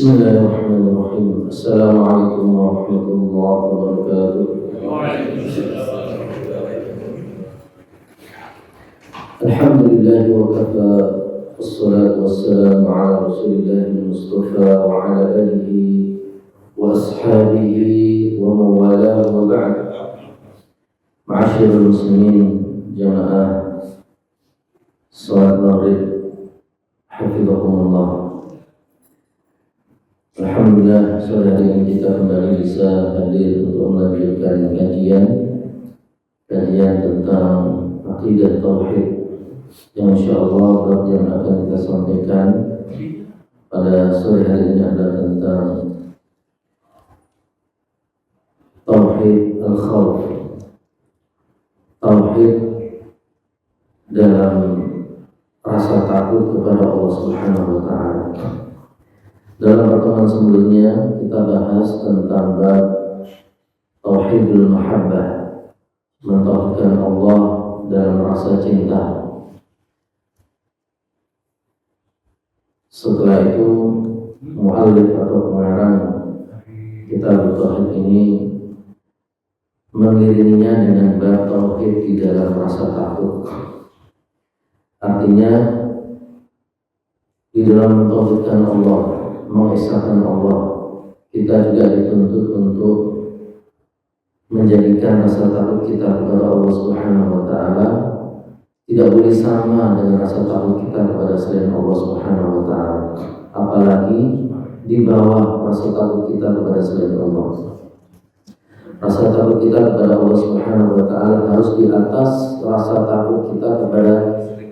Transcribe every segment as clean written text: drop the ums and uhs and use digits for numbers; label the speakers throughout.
Speaker 1: Bismillahirrahmanirrahim. Assalamualaikum warahmatullahi wabarakatuh. Alhamdulillah wa kafa. Wassalatu wassalamu ala Rasulillahil Mustafa wa ala alihi wa ashabihi wa mawala wa ba'd. Ma'asyiral muslimin, jamaah salat maghrib, hafizakumullah. Alhamdulillah, sore hari ini kita kembali bisa hadir untuk melanjutkan kajian tentang akidah tauhid yang insyaallah bab yang akan kita sampaikan pada sore hari ini adalah tentang tauhid al-khauf, tauhid dalam rasa takut kepada Allah Subhanahu wa taala. Dalam pertemuan sebelumnya kita bahas tentang bab tauhidul mahabbah, mentauhidkan Allah dalam rasa cinta. Setelah itu muallif atau pengarang kitab tauhid ini mengiringinya dengan bab tauhid di dalam rasa takut. Artinya di dalam mentauhidkan Allah, mengesahkan Allah, kita juga dituntut untuk menjadikan rasa takut kita kepada Allah Subhanahu wa taala tidak boleh sama dengan rasa takut kita kepada selain Allah Subhanahu wa taala, apalagi di bawah rasa takut kita kepada selain Allah. Rasa takut kita kepada Allah Subhanahu wa taala harus di atas rasa takut kita kepada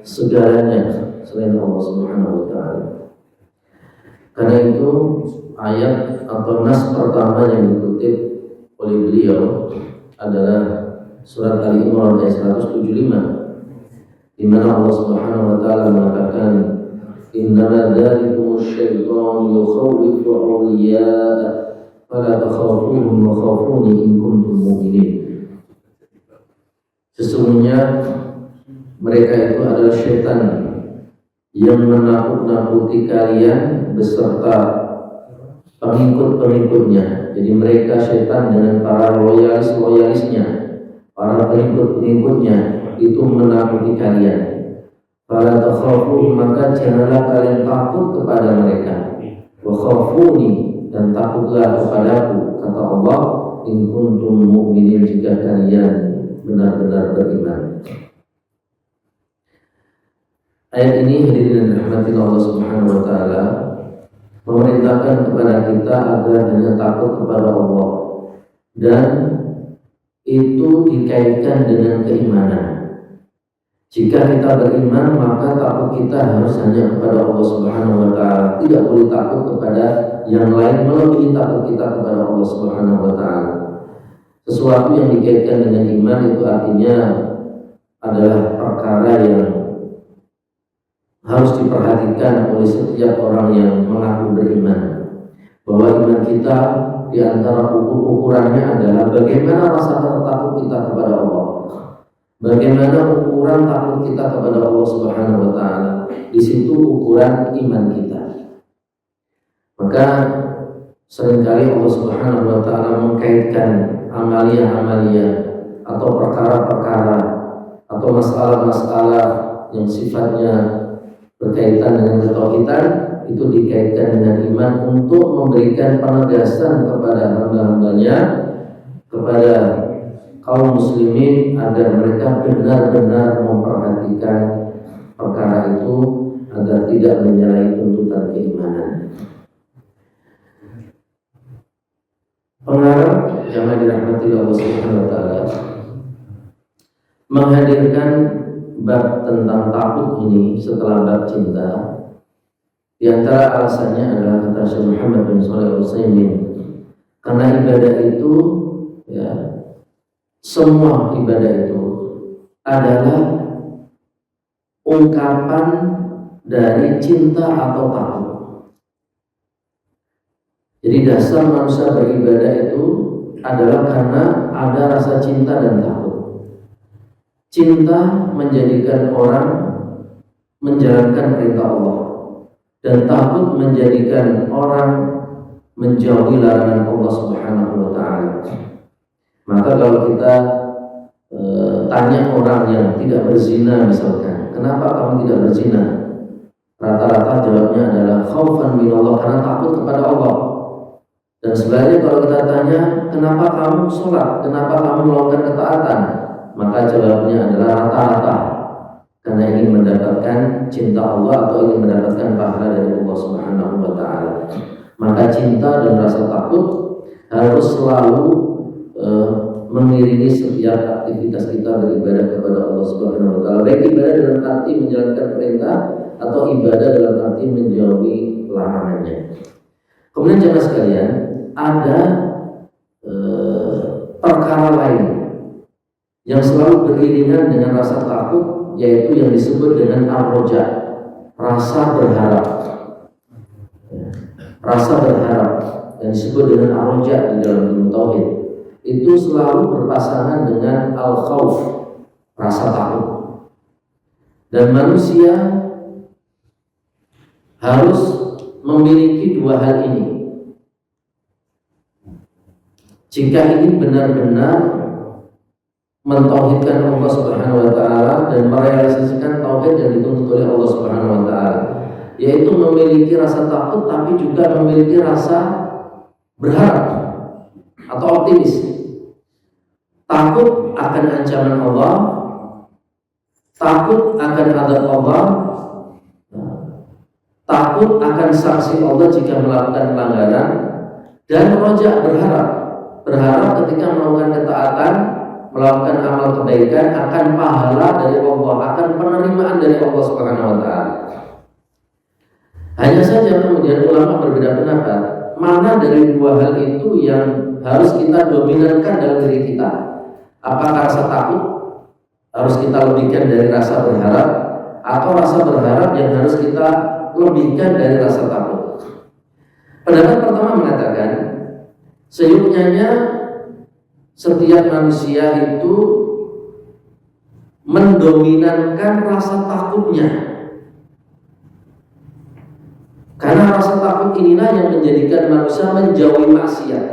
Speaker 1: segalanya selain Allah Subhanahu wa taala. Karena itu ayat atau nas pertama yang dikutip oleh beliau adalah surat Al-Imran ayat 175, di mana Allah Subhanahu wa taala mengatakan innama dzalikumul syaitanu yukhawwifu awliya'a fala takhafuhum wa khafuni in kuntum mu'minin. Sesungguhnya mereka itu adalah syaitan yang menakut-nakuti kalian beserta pengikut-pengikutnya. Jadi mereka syaitan dengan para loyalis-loyalisnya, para pengikut-pengikutnya itu menakuti kalian. Fala takhafu, maka janganlah kalian takut kepada mereka. Wa khafuni, dan takutlah kepadaku, kata Allah, in kuntum mu'minin, jika kalian benar-benar beriman. Ayat ini hadirin dan rahmatin Allah Subhanahu wa taala memerintahkan kepada kita agar hanya takut kepada Allah, dan itu dikaitkan dengan keimanan. Jika kita beriman, maka takut kita harus hanya kepada Allah Subhanahu wa taala, tidak boleh takut kepada yang lain melebihi takut kita kepada Allah Subhanahu wa taala. Sesuatu yang dikaitkan dengan iman itu artinya adalah perkara yang harus diperhatikan oleh setiap orang yang mengaku beriman, bahwa iman kita di antara ukurannya adalah bagaimana rasa takut kita kepada Allah, bagaimana ukuran takut kita kepada Allah Subhanahu wa taala. Di situ ukuran iman kita. Maka seringkali Allah Subhanahu wa taala mengkaitkan amalia-amalia atau perkara-perkara atau masalah-masalah yang sifatnya berkaitan dengan ketauhidan itu dikaitkan dengan iman untuk memberikan penegasan kepada hamba-hambanya, kepada kaum muslimin, agar mereka benar-benar memperhatikan perkara itu agar tidak menyalahi tuntutan keimanan. Pengarang yang dirahmati Allah Subhanahu wa taala menghadirkan bab tentang takut ini setelah bab cinta. Di antara alasannya adalah kata Syekh Muhammad bin Shalih Al-Utsaimin, karena ibadah itu, ya, semua ibadah itu adalah ungkapan dari cinta atau takut. Jadi dasar manusia beribadah itu adalah karena ada rasa cinta dan takut. Cinta menjadikan orang menjalankan perintah Allah, dan takut menjadikan orang menjauhi larangan Allah Subhanahu wa taala. Maka kalau kita tanya orang yang tidak berzina misalkan, kenapa kamu tidak berzina? Rata-rata jawabnya adalah khaufan minallah, karena takut kepada Allah. Dan sebenarnya kalau kita tanya, kenapa kamu sholat? Kenapa kamu melakukan ketaatan? Maka jawabnya adalah rata-rata karena ingin mendapatkan cinta Allah atau ingin mendapatkan pahala dari Allah Subhanahu wa taala. Maka cinta dan rasa takut harus selalu mengiringi setiap aktivitas kita beribadah kepada Allah Subhanahu wa taala. Baik ibadah dalam arti menjalankan perintah atau ibadah dalam arti menjauhi larangannya. Kemudian jemaah sekalian, ada perkara lain yang selalu beriringan dengan rasa takut, yaitu yang disebut dengan ar-raja, rasa berharap. Rasa berharap yang disebut dengan ar-raja di dalam ilmu tauhid itu selalu berpasangan dengan al-khauf, rasa takut. Dan manusia harus memiliki dua hal ini jika ingin benar-benar mentauhidkan Allah Subhanahu wa taala dan merealisasikan tauhid yang dituntut oleh Allah Subhanahu wa taala, yaitu memiliki rasa takut tapi juga memiliki rasa berharap atau optimis. Takut akan ancaman Allah, takut akan azab Allah, takut akan sanksi Allah jika melakukan pelanggaran, dan raja berharap ketika melakukan ketaatan, melakukan amal kebaikan akan pahala dari Allah, akan penerimaan dari Allah Subhanahu wa taala. Hanya saja kemudian ulama berbeda pendapat, mana dari dua hal itu yang harus kita dominankan dalam diri kita. Apakah rasa takut harus kita lebihkan dari rasa berharap, atau rasa berharap yang harus kita lebihkan dari rasa takut? Pendapat pertama mengatakan seyuknya setiap manusia itu mendominankan rasa takutnya, karena rasa takut inilah yang menjadikan manusia menjauhi maksiat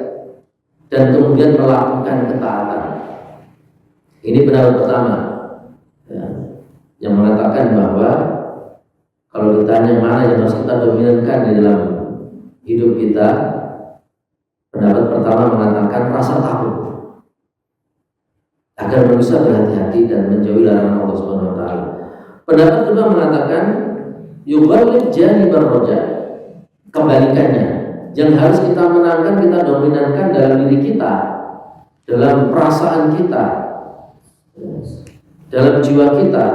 Speaker 1: dan kemudian melakukan ketaatan. Ini pendapat pertama ya, yang mengatakan bahwa kalau ditanya mana yang harus kita dominankan di dalam hidup kita, pendapat pertama mengatakan rasa takut, agar manusia berhati-hati dan menjauhi larangan Allah Subhanahu wa taala. Pendapat kedua mengatakan yughalib janibar raja, kebalikannya, yang harus kita menangkan, kita dominankan dalam diri kita, dalam perasaan kita, dalam jiwa kita.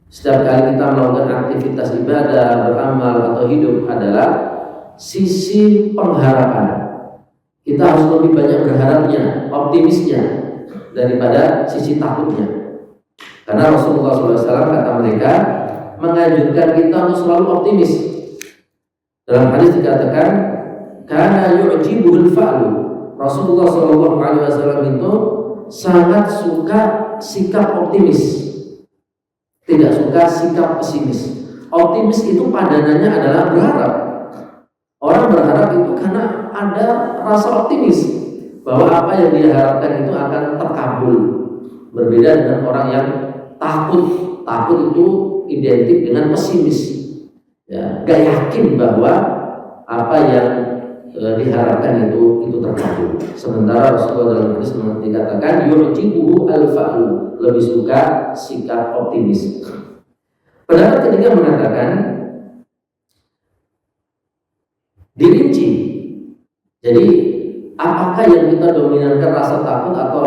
Speaker 1: Setiap kali kita melakukan aktivitas ibadah, beramal atau hidup adalah sisi pengharapan. Kita harus lebih banyak berharapnya, optimisnya, daripada sisi takutnya. Karena Rasulullah SAW kata mereka menganjurkan kita untuk selalu optimis. Dalam hadis dikatakan kana yu'jibuhul fa'lu. Rasulullah SAW itu sangat suka sikap optimis, tidak suka sikap pesimis. Optimis itu padanannya adalah berharap. Orang berharap itu karena ada rasa optimis bahwa apa yang dia harapkan itu akan terkabul. Berbeda dengan orang yang takut. Takut itu identik dengan pesimis. Ya, gak yakin bahwa apa yang diharapkan itu terkabul. Sementara Rasulullah dalam hadis dikatakan yu'jibuhu al-fa'lu, lebih suka sikap optimis. Pendapat ketiga mengatakan dirinci. Jadi apakah yang kita dominankan, rasa takut atau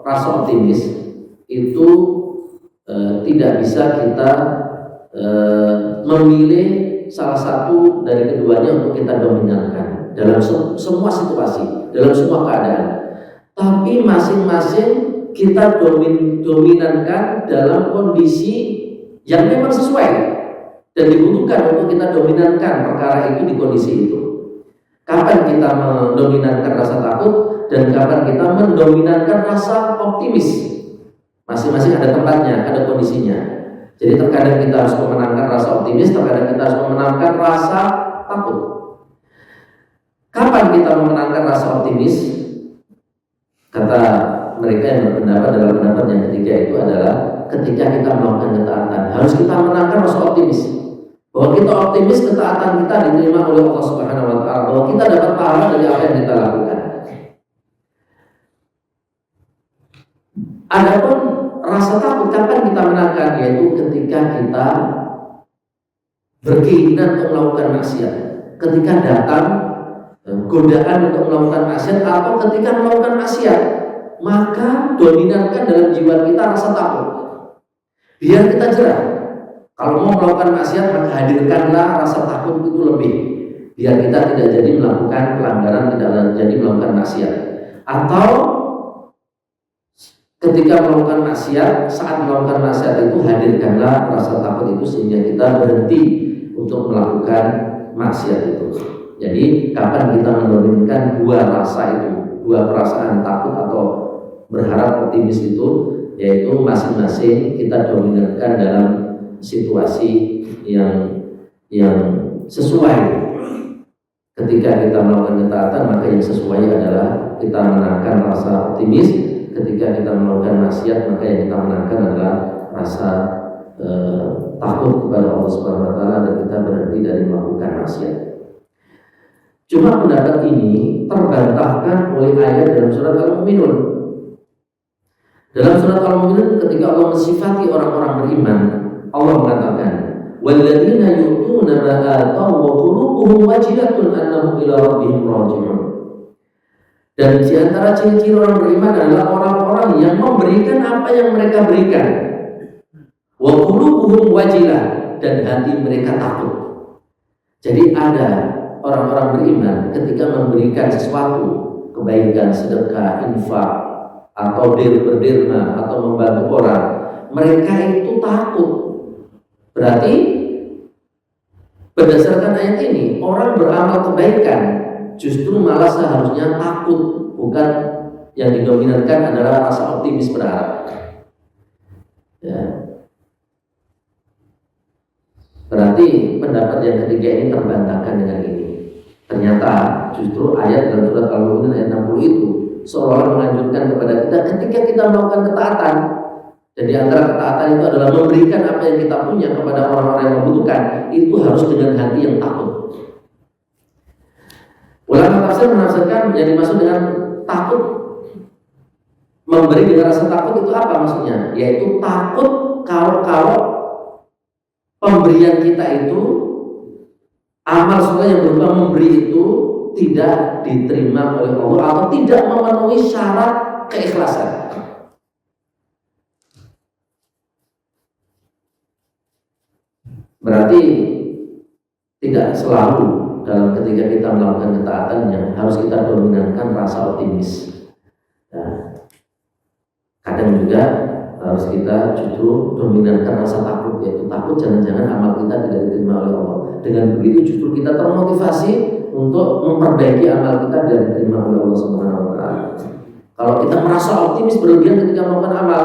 Speaker 1: rasa optimis, itu tidak bisa kita memilih salah satu dari keduanya untuk kita dominankan dalam semua situasi, dalam semua keadaan. Tapi masing-masing kita dominankan dalam kondisi yang memang sesuai dan dibutuhkan untuk kita dominankan perkara itu di kondisi itu. Kapan kita mendominankan rasa takut dan kapan kita mendominankan rasa optimis? Masing-masing ada tempatnya, ada kondisinya. Jadi terkadang kita harus memenangkan rasa optimis, terkadang kita harus memenangkan rasa takut. Kapan kita memenangkan rasa optimis? Kata mereka yang berpendapat dalam pendapat yang ketiga itu adalah ketika kita melakukan ketaatan. Harus kita menangkan rasa optimis bahwa kita optimis ketaatan kita diterima oleh Allah Subhanahu wa taala, bahwa kita dapat pahala dari apa yang kita lakukan. Adapun rasa takut kapan kita menangkan, yaitu ketika kita berkeinginan untuk melakukan maksiat, ketika datang godaan untuk melakukan maksiat atau ketika melakukan maksiat, maka dominankan dalam jiwa kita rasa takut. Biar kita jerah. Kalau mau melakukan maksiat, maka hadirkanlah rasa takut itu lebih, biar kita tidak jadi melakukan pelanggaran, tidak jadi melakukan maksiat. Atau ketika melakukan maksiat, saat melakukan maksiat itu hadirkanlah rasa takut itu sehingga kita berhenti untuk melakukan maksiat itu. Jadi kapan kita mendominkan dua rasa itu, dua perasaan takut atau berharap optimis itu, yaitu masing-masing kita dominankan dalam situasi yang sesuai. Ketika kita melakukan ketaatan, maka yang sesuai adalah kita menangkan rasa optimis. Ketika kita melakukan maksiat, maka yang kita menangkan adalah rasa takut kepada Allah Subhanahu wa taala dan kita berhenti dari melakukan maksiat. Cuma pendapat ini terbantahkan oleh ayat dalam surat Al-Mu'minun. Dalam surat Al-Mu'minun ketika Allah mensifati orang-orang beriman, Allah mengatakan, "Walladzina yu'tuna ma ataw wa qulubuhum wajilatun annahum ila rabbihim raji'un." Dan di antara ciri-ciri orang beriman adalah orang-orang yang memberikan apa yang mereka berikan. Wa qulubuhum wajilah, dan hati mereka takut. Jadi ada orang-orang beriman ketika memberikan sesuatu, kebaikan, sedekah, infak, atau berderma, atau membantu orang, mereka itu takut. Berarti berdasarkan ayat ini, orang beramal kebaikan justru malah seharusnya takut, bukan yang didominankan adalah rasa optimis berharap. Ya. Berarti pendapat yang ketiga ini terbantahkan dengan ini. Ternyata justru ayat dalam surat Al-Mu'minun ayat 60 itu seolah-olah menganjurkan kepada kita ketika kita melakukan ketaatan, dan di antara ketaatan itu adalah memberikan apa yang kita punya kepada orang-orang yang membutuhkan, itu harus dengan hati yang takut. Ulama tafsir menafsirkan yang dimaksud dengan takut, memberi dengan rasa takut itu apa maksudnya? Yaitu takut kalau pemberian kita itu, amal soleh yang berupa memberi itu tidak diterima oleh Allah atau tidak memenuhi syarat keikhlasan. Berarti tidak selalu dalam ketika kita melakukan ketaatannya harus kita dominankan rasa optimis. Nah, kadang juga harus kita justru dominankan rasa takut, yaitu takut jangan-jangan amal kita tidak diterima oleh Allah. Dengan begitu justru kita termotivasi untuk memperbaiki amal kita dan diterima oleh Allah Subhanahu wa taala. Kalau kita merasa optimis berlebihan ketika melakukan amal,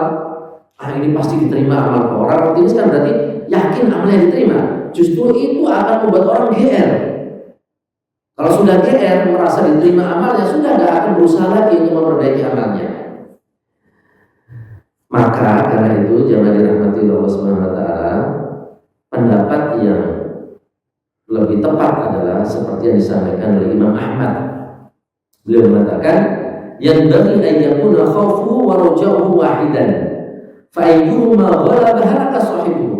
Speaker 1: ini pasti diterima amal. Orang optimis kan berarti yakin amalnya diterima. Justru itu akan membuat orang GR. Kalau sudah GR merasa diterima amalnya, sudah tidak akan berusaha lagi untuk memperbaiki amalnya. Maka karena itu jamaah dirahmati Allah Subhanahu wa taala, pendapat yang lebih tepat adalah seperti yang disampaikan oleh Imam Ahmad. Beliau mengatakan, yang bagi ayyakuna khawfuhu wa raja'uhu wahidan, fa ayyuhuma ghalaba halaka sahibuhu.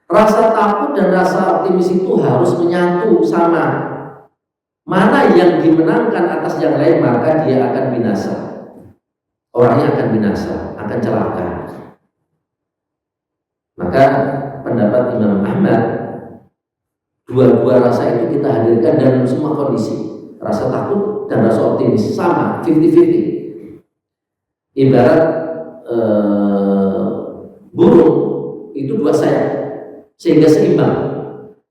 Speaker 1: Rasa takut dan rasa optimis itu harus menyatu sama. Mana yang dimenangkan atas yang lain, maka dia akan binasa. Orangnya akan binasa, akan celaka. Maka pendapat Imam Ahmad, dua-dua rasa itu kita hadirkan dalam semua kondisi. Rasa takut dan rasa optimis sama, 50-50. Ibarat burung itu dua sayap, sehingga seimbang.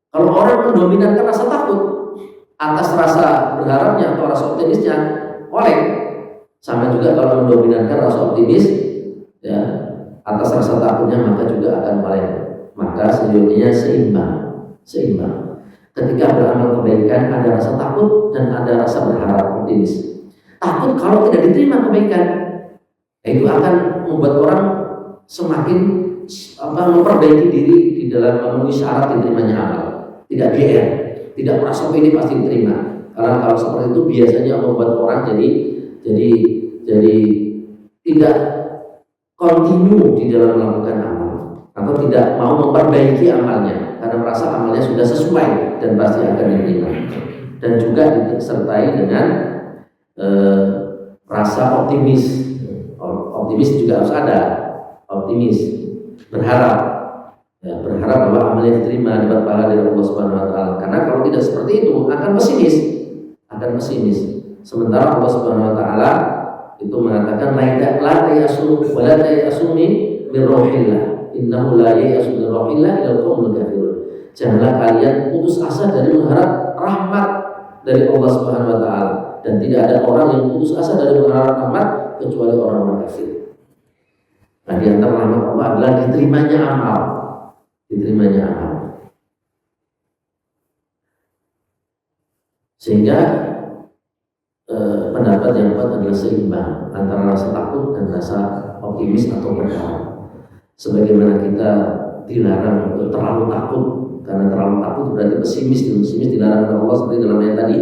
Speaker 1: Kalau orang mendominankan rasa takut atas rasa berharapnya atau rasa optimisnya, oleh. Sama juga kalau mendominankan rasa optimis ya atas rasa takutnya, maka juga akan oleh. Maka sejujurnya seimbang. Ketika beramal kebaikan ada rasa takut dan ada rasa berharap, optimis. Takut kalau tidak diterima kebaikan, itu akan membuat orang semakin memperbaiki diri di dalam memenuhi syarat diterimanya amal. Tidak GR, tidak merasa ini pasti diterima. Karena kalau seperti itu biasanya membuat orang jadi tidak kontinu di dalam melakukan amal, atau tidak mau memperbaiki amalnya karena merasa amalnya sudah sesuai dan pasti akan diterima. Dan juga disertai dengan rasa optimis. Optimis juga harus ada, optimis, berharap bahwa amalnya diterima, dapat pahala dari Allah Subhanahu wa taala. Karena kalau tidak seperti itu akan pesimis. Sementara Allah Subhanahu wa taala itu mengatakan la ta'asu wa la ta'asumi min rauhillah. Innahu la ya'asu min rauhillah illa qaumul kafirun. Janganlah kalian putus asa dari mengharap rahmat dari Allah Subhanahu wa taala, dan tidak ada orang yang putus asa dari mengharap rahmat kecuali orang-orang kafir. Nah, di antara rahmat Allah adalah diterimanya amal. Sehingga pendapat yang kuat adalah seimbang antara rasa takut dan rasa optimis atau berharap. Sebagaimana kita dilarang untuk terlalu takut, karena terlalu takut berarti pesimis, dan pesimis dilarang oleh Allah seperti dalam ayat tadi.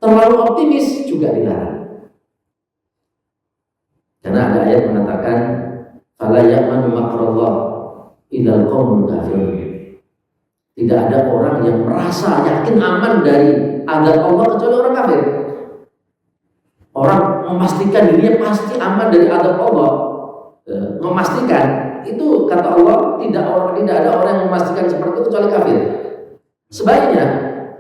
Speaker 1: Terlalu optimis juga dilarang. Karena ada ayat mengatakan fala ya'manu makrallah illal qaumul kafirun. Tidak ada orang yang merasa yakin aman dari azab Allah kecuali orang kafir. Orang memastikan dirinya pasti aman dari azab Allah, memastikan itu kata Allah tidak ada orang yang memastikan seperti itu kecuali kafir. Sebaliknya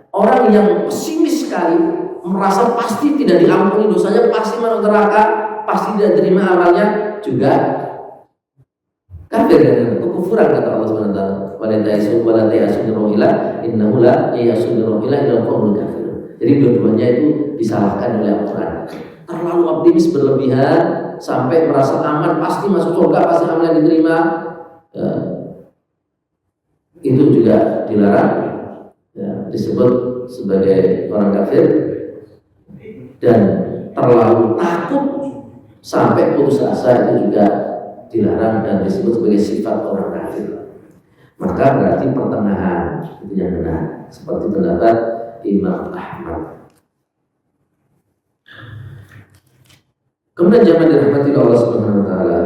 Speaker 1: orang yang pesimis sekali, merasa pasti tidak diampuni dosanya, pasti masuk neraka, pasti tidak terima amalnya, juga kafir, dan kekufuran kata Allah Subhanahu wa taala. Wala ta'asu rohila innahu la ya'asu rohila illa qaumul kafir. Jadi dua-duanya itu disalahkan oleh Al-Qur'an. Terlalu optimis berlebihan sampai merasa aman, pasti masuk surga, pasti amalnya diterima, itu juga dilarang, disebut sebagai orang kafir. Dan terlalu takut sampai putus asa itu juga dilarang dan disebut sebagai sifat orang kafir. Maka berarti pertengahan itu yang benar, seperti pendapat Imam Ahmad. Kemudian jangan dirahmati Allah Subhanahu wa taala.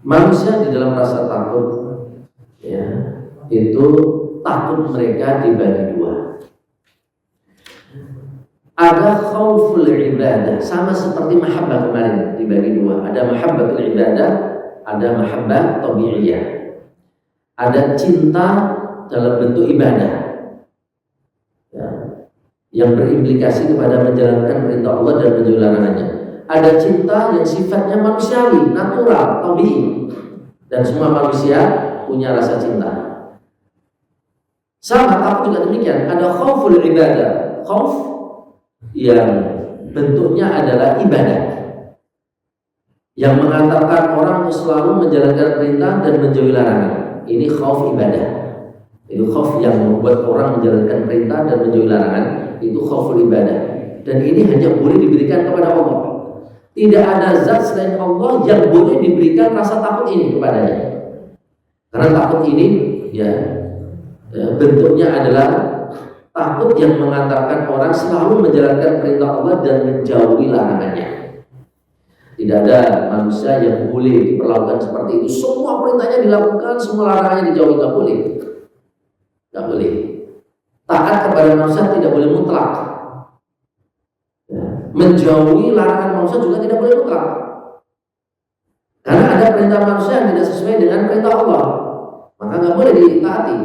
Speaker 1: Manusia di dalam rasa takut, itu takut mereka dibagi dua. Ada khauful ibadah, sama seperti mahabbah kemarin dibagi dua. Ada mahabbatul ibadah, ada mahabbah tabi'iyah. Ada cinta dalam bentuk ibadah, yang berimplikasi kepada menjalankan perintah Allah dan menjauhi larangannya. Ada cinta yang sifatnya manusiawi, natural, tabii, dan semua manusia punya rasa cinta. Sama takut juga demikian. Ada khauful ibadah, khauf yang bentuknya adalah ibadah, yang mengantarkan orang untuk selalu menjalankan perintah dan menjauhi larangan. Ini khauf ibadah. Itu khauf yang membuat orang menjalankan perintah dan menjauhi larangan. Itu khauful ibadah. Dan ini hanya boleh diberikan kepada Allah. Tidak ada zat selain Allah yang boleh diberikan rasa takut ini kepadanya. Karena takut ini bentuknya adalah takut yang mengantarkan orang selalu menjalankan perintah Allah dan menjauhi larangannya. Tidak ada manusia yang boleh diperlakukan seperti itu. Semua perintahnya dilakukan, semua larangannya dijauhi. Tidak boleh. Taat kepada manusia tidak boleh mutlak. Menjauhi larangan manusia juga tidak boleh mutlak. Karena ada perintah manusia yang tidak sesuai dengan perintah Allah, maka nggak boleh ditaati.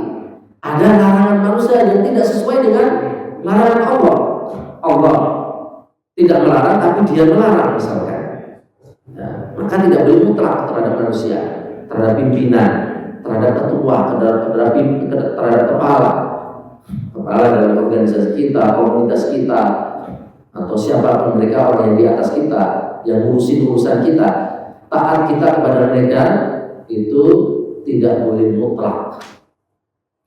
Speaker 1: Ada larangan manusia yang tidak sesuai dengan larangan Allah. Allah tidak melarang tapi dia melarang misalkan. Maka tidak boleh mutlak terhadap manusia, terhadap pimpinan, terhadap ketua, terhadap kepala dalam organisasi kita, komunitas kita, atau siapapun mereka, orang yang di atas kita, yang ngurusin urusan kita. Taat kita kepada mereka itu tidak boleh mutlak.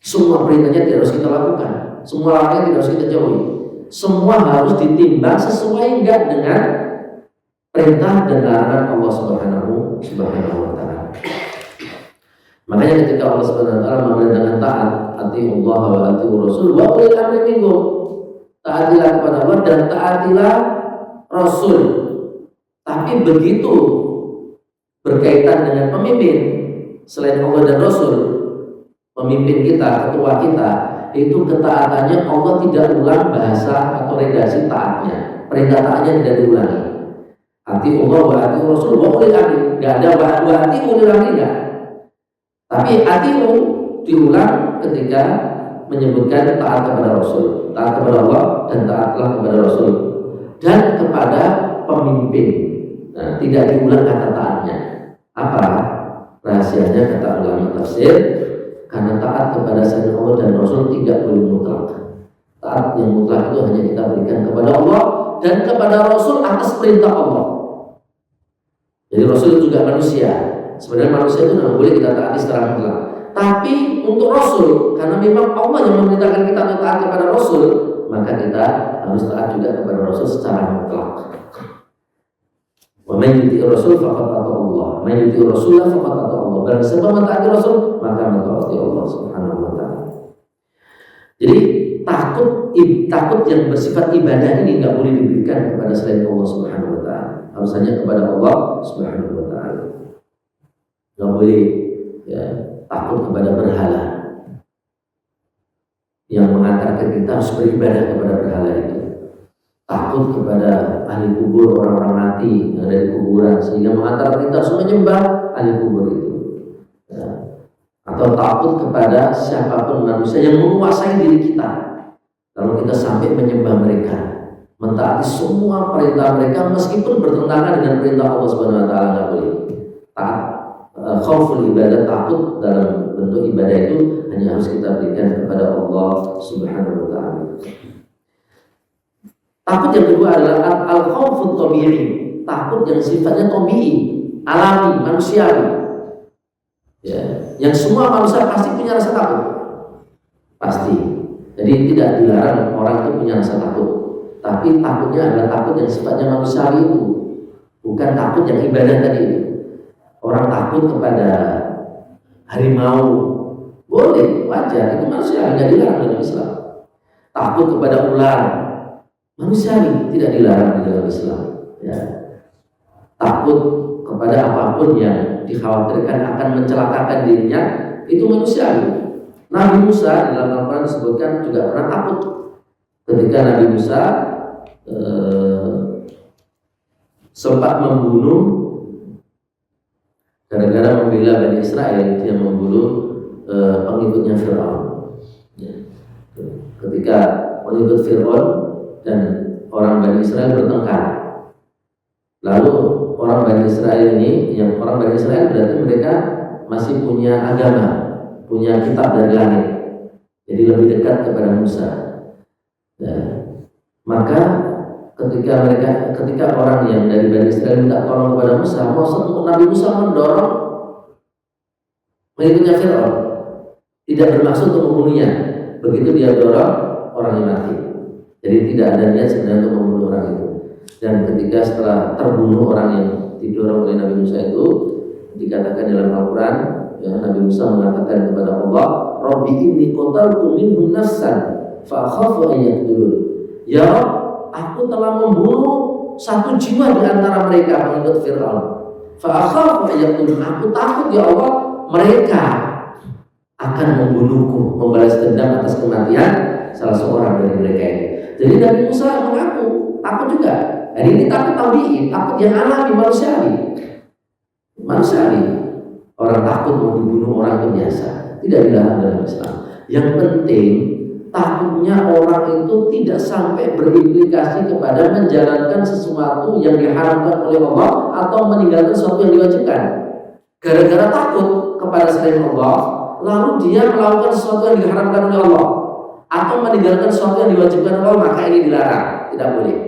Speaker 1: Semua perintahnya tidak harus kita lakukan, semua larangannya tidak harus kita jauhi. Semua harus ditimbang sesuai enggak dengan perintah dan larangan Allah Subhanahu wa taala. Makanya ketika Allah Subhanahu wa taala memerintahkan taat, atiullah wa atiur rasul wa ulil amri minkum. Taatilah kepada Allah dan taatilah Rasul. Tapi begitu berkaitan dengan pemimpin selain Allah dan Rasul, pemimpin kita, ketua kita, itu ketaatannya Allah tidak ulang bahasa atau redaksi taatnya. Perintah taatnya tidak diulangi. Atiullah wa atiur rasul wa ulil amri. Enggak ada wa ati ulil amri enggak. Tapi atiu diulang ketika menyebutkan taat kepada Rasul, taat kepada Allah dan taatlah kepada Rasul dan kepada pemimpin. Nah, tidak diulang kata taatnya. Apa rahasianya kata ulama tafsir? Karena taat kepada selain Allah dan Rasul tidak boleh mutlak. Taat yang mutlak itu hanya kita berikan kepada Allah dan kepada Rasul atas perintah Allah. Jadi Rasul juga manusia. Sebenarnya manusia itu tidak boleh kita taati secara mutlak. Tapi untuk Rasul, karena memang Allah yang memerintahkan kita untuk taat kepada Rasul, maka kita harus taat juga kepada Rasul secara mutlak. Wa man yuti'ir Rasul faqad ata Allah. Man yuti'ir Rasul faqad ata Allah. Barang siapa mentaati Rasul, maka mentaati Allah Subhanahu wa taala. Jadi takut yang bersifat ibadah ini tidak boleh diberikan kepada selain Allah Subhanahu wa taala. Harus hanya kepada Allah Subhanahu wa taala. Tidak boleh ya, takut kepada berhala yang mengantarkan kita harus beribadah kepada berhala itu. Takut kepada ahli kubur, orang-orang mati yang ada di kuburan, sehingga mengantarkan kita harus menyembah ahli kubur itu ya. Atau takut kepada siapapun manusia yang menguasai diri kita, lalu kita sampai menyembah mereka, mentaati semua perintah mereka meskipun bertentangan dengan perintah Allah Subhanahu wa taala. Tidak boleh. Taat khauful ibadah, takut dalam bentuk ibadah itu hanya harus kita berikan kepada Allah Subhanahu wa taala. Takut yang kedua adalah al-khaufut tabi'i, takut yang sifatnya tabi'i, alami, manusiawi. Ya, yang semua manusia pasti punya rasa takut. Pasti. Jadi tidak dilarang orang itu punya rasa takut. Tapi takutnya adalah takut yang sifatnya manusiawi itu, bukan takut yang ibadah tadi itu. Orang takut kepada harimau, boleh, wajar, itu manusiawi, tidak dilarang dalam Islam. Takut kepada ular, manusiawi, tidak dilarang di dalam Islam. Ya. Takut kepada apapun yang dikhawatirkan akan mencelakakan dirinya, itu manusiawi. Nabi Musa dalam Al-Quran disebutkan juga pernah takut ketika Nabi Musa sempat membunuh gara-gara membela Bani Israel, dia membunuh pengikutnya Fir'aun. Ya. Ketika pengikut Fir'aun dan orang Bani Israel bertengkar, lalu orang Bani Israel ini, yang orang Bani Israel berarti mereka masih punya agama, punya kitab dari langit, jadi lebih dekat kepada Musa. Ya. Maka ketika orang yang dari Bani Israel minta tolong kepada Musa, Nabi Musa mendorong pengikutnya Fir'aun, tidak bermaksud untuk membunuhnya. Begitu dia dorong, orang yang mati. Jadi tidak ada niat sebenarnya untuk membunuh orang itu. Dan ketika setelah terbunuh orang yang didorong oleh Nabi Musa itu, dikatakan dalam Al-Quran, ya, Nabi Musa mengatakan kepada Allah, Rabbi inni qataltu minhum nafsan fa akhafu an yaqtulun. Ya Rabb, aku telah membunuh satu jiwa di antara mereka, pengikut Fir'aun. Fa akhafu an yaqtulun. Aku takut ya Allah, mereka akan membunuhku, membalas dendam atas kematian salah seorang dari mereka ini. Jadi Nabi Musa mengaku takut juga. Jadi ini takut tabi'i, takut yang alami, manusiawi. Manusiawi. Orang takut mau dibunuh orang itu biasa, tidak dilarang dalam Islam. Yang penting takutnya orang itu tidak sampai berimplikasi kepada menjalankan sesuatu yang diharamkan oleh Allah atau meninggalkan sesuatu yang diwajibkan. Gara-gara takut kepada selain Allah, lalu dia melakukan sesuatu yang diharamkan oleh Allah atau meninggalkan sesuatu yang diwajibkan Allah, maka ini dilarang, tidak boleh.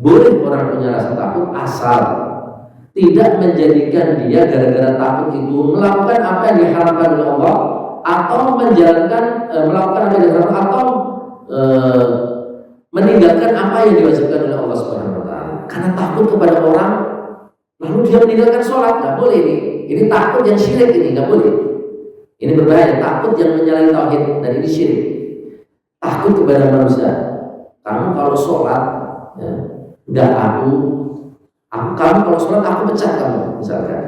Speaker 1: Boleh orang punya rasa takut asal tidak menjadikan dia gara-gara takut itu melakukan apa yang diharamkan oleh Allah atau menjalankan melakukan apa yang diharamkan, atau meninggalkan apa yang diwajibkan oleh Allah Subhanahu wa taala. Karena takut kepada orang lalu dia meninggalkan sholat, nggak boleh ini. Ini takut yang syirik, ini nggak boleh. Ini berbahaya, takut yang menyalahi tauhid, dan ini syirik. Takut kepada manusia. Kamu kalau sholat, ya, nggak kamu kalau sholat aku pecat kamu, misalkan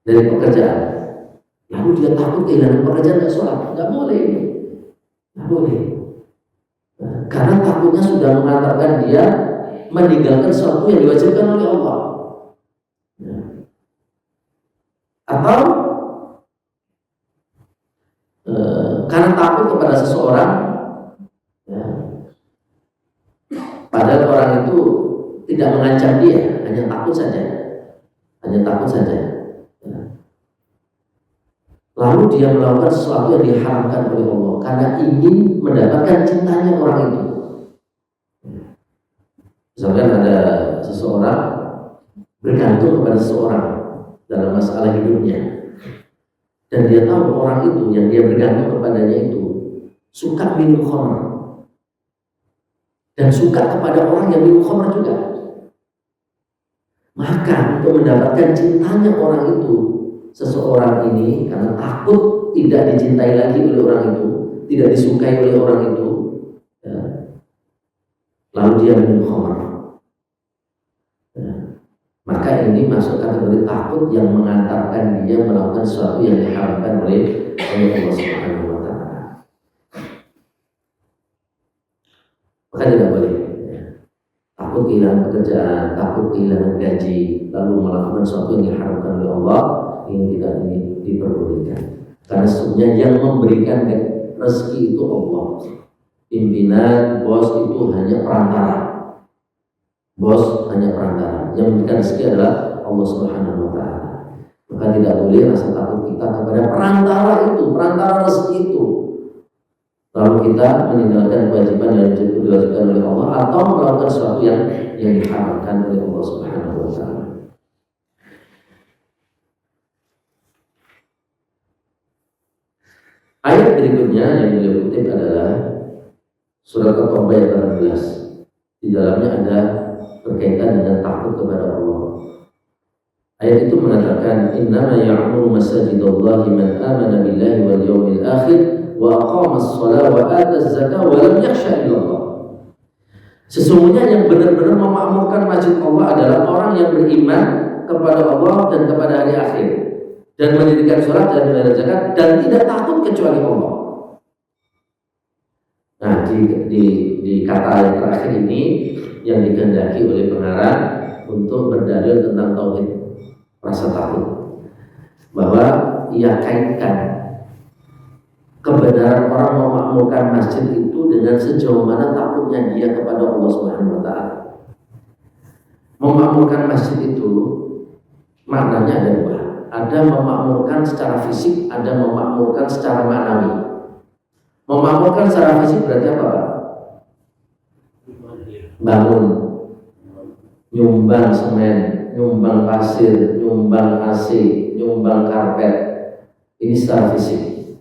Speaker 1: dari pekerjaan. Lalu dia takut kehilangan pekerjaan dan sholat, nggak boleh, nggak boleh. Nah, karena takutnya sudah mengantarkan dia meninggalkan sesuatu yang diwajibkan oleh Allah. Ya. Atau karena takut kepada seseorang, ya, padahal orang itu tidak mengancam dia, hanya takut saja, ya. Lalu dia melakukan sesuatu yang diharamkan oleh Allah karena ingin mendapatkan cintanya orang itu. Misalkan ada seseorang bergantung kepada seseorang dalam masalah hidupnya, dan dia tahu orang itu yang dia bergantung kepadanya itu suka minum khamr dan suka kepada orang yang minum khamr juga. Maka untuk mendapatkan cintanya orang itu, seseorang ini karena takut tidak dicintai lagi oleh orang itu, tidak disukai oleh orang itu, ya, lalu dia minum khamr. Ya, maka ini masuk kategori takut yang mengantarkan dia melakukan sesuatu yang diharamkan oleh Allah Subhanahu wa taala. Maka tidak boleh, ya. Takut kehilangan pekerjaan, takut kehilangan gaji, lalu melakukan sesuatu yang diharamkan oleh Allah, ini tidak diperbolehkan. Karena sebenarnya yang memberikan rezeki itu Allah. Pimpinan, bos itu hanya perantara. Bos hanya perantara. Yang memberikan rezeki adalah Allah Subhanahu wa taala. Maka tidak boleh rasa takut kita kepada perantara itu, perantara rezeki itu. Lalu kita meninggalkan kewajiban yang diwajibkan oleh Allah atau melakukan sesuatu yang diharamkan oleh Allah Subhanahu wa taala. Ayat berikutnya yang beliau kutip adalah surat At-Taubah ayat 18. Di dalamnya ada berkaitan dengan takut kepada Allah. Ayat itu mengatakan, innama ya'muru masajidallahi man amana billahi wal yawmil akhir wa aqama as-salata wa ata az-zakata wa lam yakhsha illallah. Sesungguhnya yang benar-benar memakmurkan masjid Allah adalah orang yang beriman kepada Allah dan kepada hari akhir, dan mendirikan sholat dan membayar zakat dan tidak takut kecuali Allah. Nah, di kata yang terakhir ini yang dikehendaki oleh pengarang untuk berdalil tentang tauhid rasa takut, bahwa ia kaitkan kebenaran orang memakmurkan masjid itu dengan sejauh mana takutnya dia kepada Allah Subhanahu wa taala. Memakmurkan masjid itu maknanya ada dua. Ada memakmurkan secara fisik, ada memakmurkan secara maknawi. Memakmurkan secara fisik berarti apa, Pak? Bangun, nyumbang semen, nyumbang pasir, nyumbang AC, nyumbang karpet. Ini secara fisik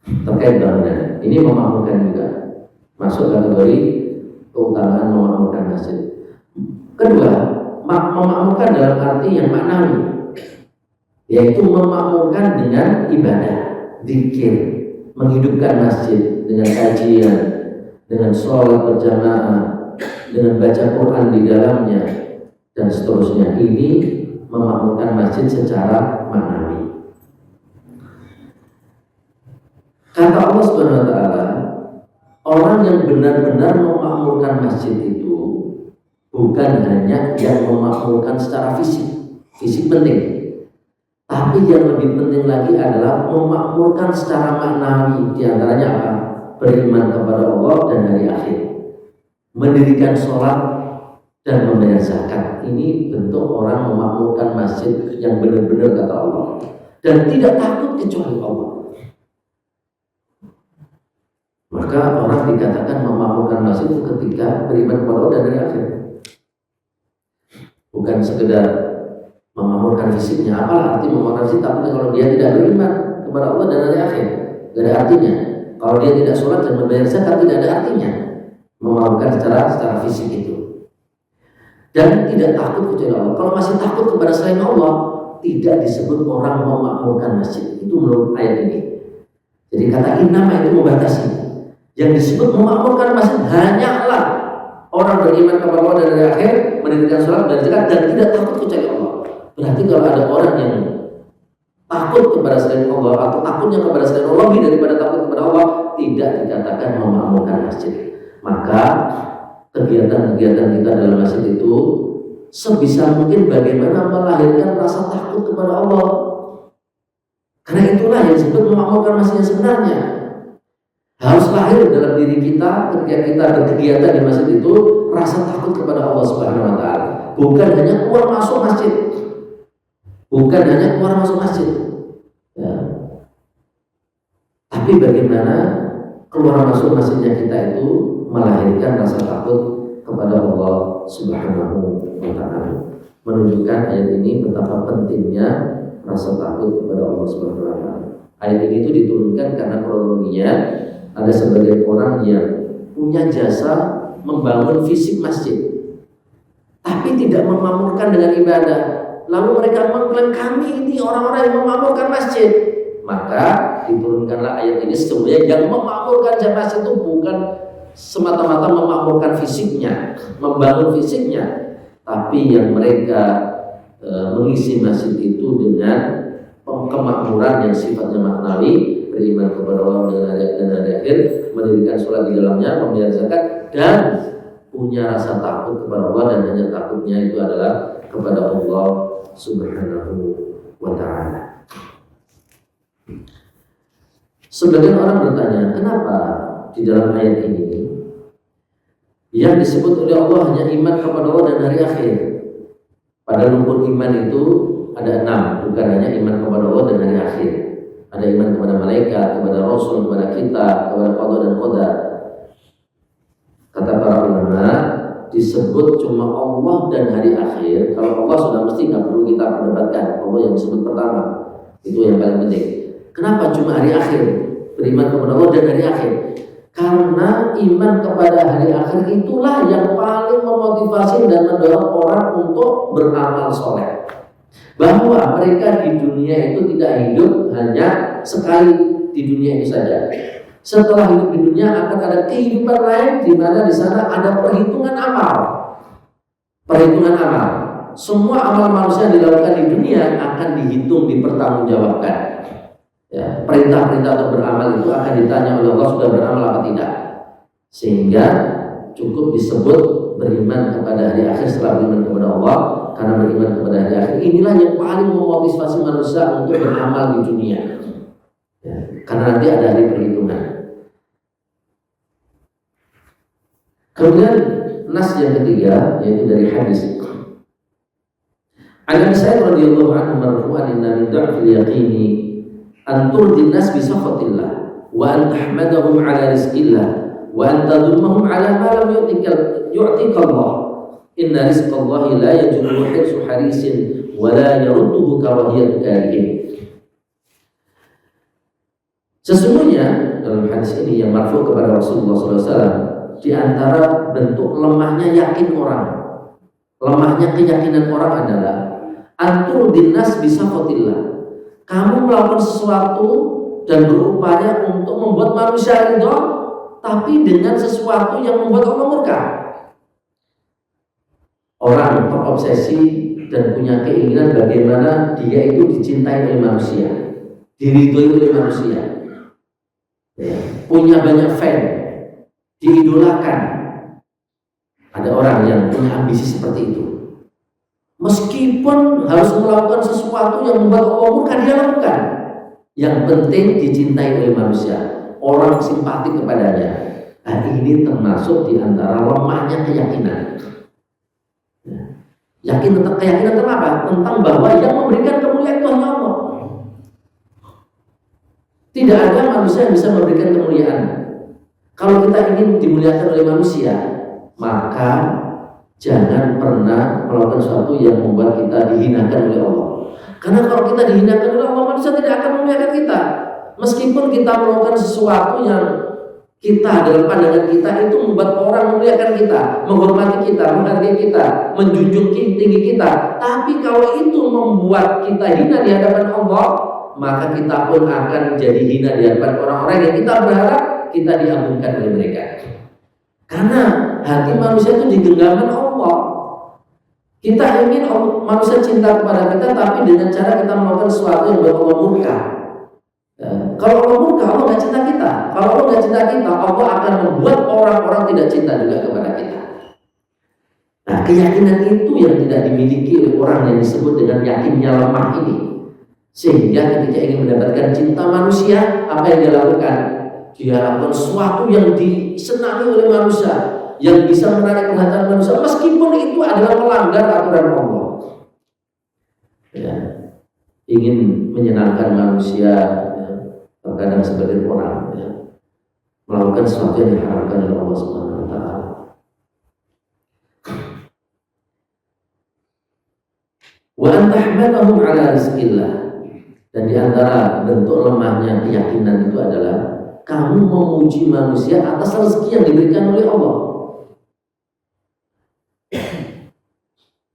Speaker 1: terkait bangunan. Ini memakmurkan juga, masuk kategori keutamaan memakmurkan masjid. Kedua, memakmurkan dalam arti yang maknawi, yaitu memakmurkan dengan ibadah, zikir, menghidupkan masjid dengan kajian, dengan sholat berjamaah, dengan baca Quran di dalamnya, dan seterusnya. Ini memakmurkan masjid secara maknawi. Kata Allah Subhanahu wa taala, orang yang benar-benar memakmurkan masjid itu bukan hanya yang memakmurkan secara fisik. Fisik penting, tapi yang lebih penting lagi adalah memakmurkan secara maknawi. Di antaranya apa? Beriman kepada Allah dan hari akhir, mendirikan sholat dan membayar zakat. Ini bentuk orang memakmurkan masjid yang benar-benar kata Allah, dan tidak takut kecuali Allah. Maka orang dikatakan memakmurkan masjid itu ketika beriman kepada Allah dan hari akhir, bukan sekedar memakmurkan fisiknya. Apalah arti memakmurkan fisik tapi kalau dia tidak beriman kepada Allah dan hari akhir. Tidak ada artinya. Kalau dia tidak sholat dan membayar zakat, tidak ada artinya memaafkan secara fisik itu. Dan tidak takut kepada Allah. Kalau masih takut kepada selain Allah, tidak disebut orang memakmurkan masjid. Itu menurut ayat ini. Jadi kata innama itu membatasi. Yang disebut memakmurkan masjid hanyalah orang beriman kepada Allah dan hari akhir, mendirikan sholat dan zakat dan tidak takut kepada Allah. Berarti kalau ada orang yang takut kepada selain Allah atau takutnya kepada selain Allah lebih daripada takut kepada Allah, tidak dikatakan memakmurkan masjid. Maka kegiatan-kegiatan kita dalam masjid itu sebisa mungkin bagaimana melahirkan rasa takut kepada Allah. Karena itulah yang disebut memakmurkan masjid yang sebenarnya. Harus lahir dalam diri kita ketika kita berkegiatan di masjid itu rasa takut kepada Allah Subhanahu wa taala. Bukan hanya keluar masuk masjid. Bukan hanya keluar masuk masjid. Ya. Tapi bagaimana keluar masuk masjidnya kita itu melahirkan rasa takut kepada Allah Subhanahu wa taala. Menunjukkan ayat ini betapa pentingnya rasa takut kepada Allah Subhanahu wa taala. Ayat ini itu diturunkan karena kronologinya ada sebagian orang yang punya jasa membangun fisik masjid, tapi tidak memakmurkan dengan ibadah. Lalu mereka mengklaim kami ini orang-orang yang memakmurkan masjid. Maka diturunkanlah ayat ini sesungguhnya yang memakmurkan masjid itu bukan semata-mata memakmurkan fisiknya, membangun fisiknya, tapi yang mereka mengisi masjid itu dengan kemakmuran yang sifatnya maknawi, beriman kepada Allah dan hari akhir, mendirikan sholat di dalamnya, membayar zakat, dan punya rasa takut kepada Allah, dan hanya takutnya itu adalah kepada Allah Subhanahu wa ta'ala. Sebagian orang bertanya, kenapa di dalam ayat ini yang disebut oleh Allah hanya iman kepada Allah dan hari akhir? Pada rukun iman itu ada 6, bukan hanya iman kepada Allah dan hari akhir. Ada iman kepada malaikat, kepada Rasul, kepada kita, kepada qada dan qadar. Kata para ulama, disebut cuma Allah dan hari akhir. Kalau Allah sudah mesti nggak perlu kita perdebatkan. Allah yang disebut pertama, itu yang paling penting. Kenapa cuma hari akhir? Beriman kepada Allah dan hari akhir. Karena iman kepada hari akhir itulah yang paling memotivasi dan mendorong orang untuk beramal soleh. Bahwa mereka di dunia itu tidak hidup hanya sekali di dunia ini saja. Setelah hidup di dunia akan ada kehidupan lain di mana di sana ada perhitungan amal. Perhitungan amal. Semua amal manusia yang dilakukan di dunia akan dihitung, dipertanggungjawabkan. Ya, perintah-perintah untuk beramal itu akan ditanya oleh Allah sudah beramal apa tidak. Sehingga cukup disebut beriman kepada hari akhir setelah beriman kepada Allah. Karena beriman kepada hari akhir inilah yang paling memotivasi manusia untuk beramal di dunia. Ya, karena nanti ada hari perhitungan. Kemudian nas yang ketiga yaitu dari hadis. An Sa'id radhiyallahu anhu marfu'an inna min da'fil yaqini an turdin nas bi sakhatillah wa an tahmadahum ala rizqillah wa an tadhummahum ala ma lam yu'tika Allah. Inna rizqallahi la yajruhu hirsu harisin wa la yarudduhu karahiyatu karihin. Sesungguhnya dalam hadis ini yang marfu kepada Rasulullah SAW, di antara bentuk lemahnya yakin orang, lemahnya keyakinan orang adalah antur dinas bisa khotillah. Kamu melakukan sesuatu dan berupaya untuk membuat manusia ridho, tapi dengan sesuatu yang membuat Allah murka. Orang terobsesi dan punya keinginan bagaimana dia itu dicintai oleh manusia, diridhoi oleh manusia, ya, punya banyak fan, diidolakan. Ada orang yang punya ambisi seperti itu. Meskipun harus melakukan sesuatu yang membuat Allah murka, dia lakukan. Yang penting dicintai oleh manusia, orang simpati kepadanya. Nah, ini termasuk di antara lemahnya keyakinan. Yakin tentang keyakinan tentang apa? Tentang bahwa yang memberikan kemuliaan itu hanya Allah. Tidak ada manusia yang bisa memberikan kemuliaan. Kalau kita ingin dimuliakan oleh manusia, maka jangan pernah melakukan sesuatu yang membuat kita dihinakan oleh Allah. Karena kalau kita dihinakan oleh Allah, manusia tidak akan memuliakan kita. Meskipun kita melakukan sesuatu yang kita dalam pandangan kita itu membuat orang memuliakan kita, menghormati kita, menghargai kita, menjunjung tinggi kita, tapi kalau itu membuat kita hina di hadapan Allah, maka kita pun akan jadi hina di hadapan orang-orang yang kita berharap kita diampunikan oleh mereka. Karena hati manusia itu digenggaman Allah. Kita ingin manusia cinta kepada kita, tapi dengan cara kita melakukan sesuatu yang membuat Allah murka. Kalau Allah murka, Allah nggak cinta kita. Kalau Allah nggak cinta kita, Allah akan membuat orang-orang tidak cinta juga kepada kita. Nah, keyakinan itu yang tidak dimiliki oleh orang yang disebut dengan yakinnya lemah ini. Sehingga ketika ingin mendapatkan cinta manusia, apa yang dia lakukan? Dia lakukan sesuatu yang disenangi oleh manusia, yang bisa menarik perhatian manusia, meskipun itu adalah melanggar aturan Allah. Ya, ingin menyenangkan manusia, ya, terkadang sebagian orang ya, melakukan sesuatu yang diharapkan oleh Allah Subhanahu wa Ta'ala. Wa antahmadahum ala rizqillah. Dan di antara bentuk lemahnya keyakinan itu adalah kamu memuji manusia atas rezeki yang diberikan oleh Allah.